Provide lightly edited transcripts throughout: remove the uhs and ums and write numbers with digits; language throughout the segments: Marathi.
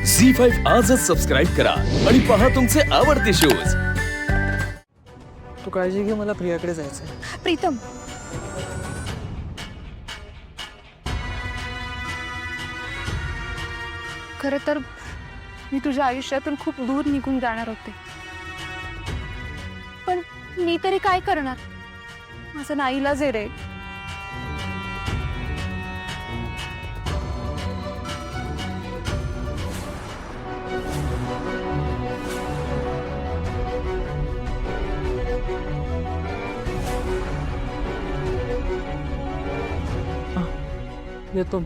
झी5 आजच सबस्क्राईब करा आणि पहा तुमचे आवडते शोज। तू काळजी घे, मला प्रियाकडे जायचंय। प्रीतम, खरं तर मी तुझ्या आयुष्यातून खूप दूर निघून जाणार होते, पण मी तरी काय करणार, माझं नाईलाज आहे रे। येतो।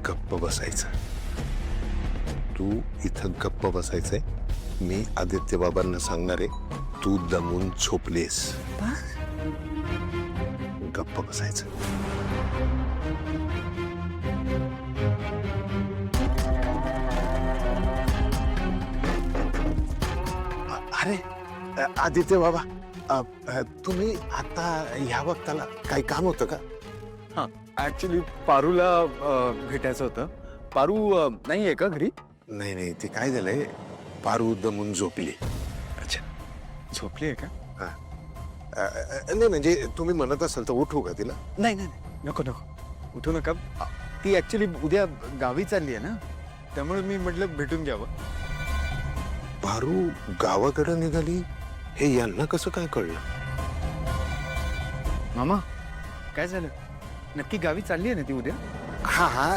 गप्प बसायचं। तू इथं गप्प बसायचंय। मी आदित्य बाबांना सांगणार आहे तू दमून झोपलेस। गप्प बसायचं। अरे आदित्य बाबा, तुम्ही आता ह्या वक्ताला काही काम होतं का? हाँ, ऍक्च्युली पारूला भेटायचं होतं। पारू नाही आहे का घरी? नाही नाही, ते काय झालंय, पारू दमून झोपली। अच्छा, झोपली आहे का? नाही म्हणजे तुम्ही म्हणत असाल तर उठू का तिला? नाही नाही नाही, नको नको, उठू नका। ती ऍक्च्युली उद्या गावी चालली आहे ना, त्यामुळे मी म्हटलं भेटून घ्यावं। पारू गावाकडे निघाली हे यांना कसं काय कळलं? मामा, काय झालं? नक्की गावी चालली आहे ना ती उद्या? हा हा,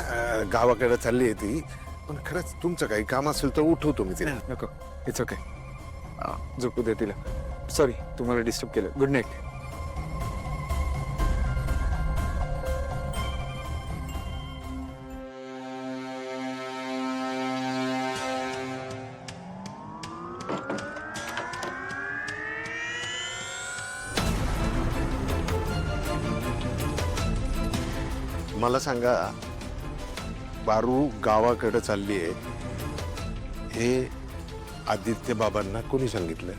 गावाकडे चालली आहे ती, पण खरंच तुमचं काही काम असेल तर उठवतो मी तिला। नको, इट्स ओके, झोपू दे तिला। सॉरी तुम्हाला डिस्टर्ब केलं। Good night. मला सांगा, पारू गावाकडे चालली आहे हे आदित्य बाबांना कोणी सांगितलं?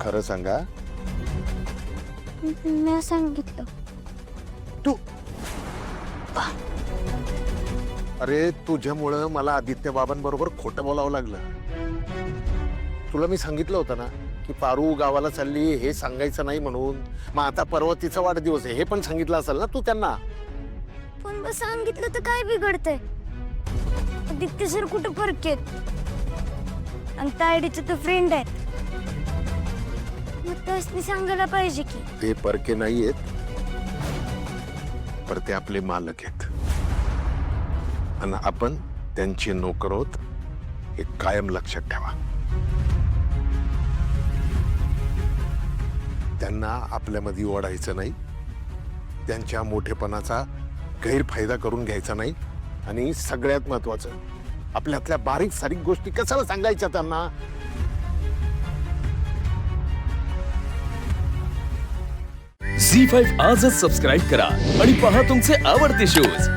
खरं सांगा। मी सांगितलं। तू अरे, तुझ्यामुळं मला आदित्य बाबांबरोबर खोटं बोलावं लागलं। तुला मी सांगितलं होतं ना की पारू गावाला चालली हे सांगायचं नाही म्हणून। मग आता परवा तिचा वाढदिवस आहे हे पण सांगितलं असेल ना तू त्यांना? पण बस सांगितलं तर काय बिघडतंय? आदित्य सर कुठं परकेत आणि तायडीचे तर फ्रेंड आहेत, मग त्यासनी सांगायला पाहिजे की ते परके नाही आहेत, पर ते आपले मालक आहेत आणि आपण त्यांचे नोकर आहोत, हे कायम लक्षात ठेवा। त्यांना आपल्यामध्ये ओढायचं नाही, त्यांच्या मोठेपणाचा गैरफायदा करून घ्यायचा नाही, आणि सगळ्यात महत्वाचं, आपल्यातल्या बारीक सारीक गोष्टी कशाला सांगायच्या त्यांना? झी5 आजच सबस्क्राईब करा आणि पहा तुमचे आवडते शोज।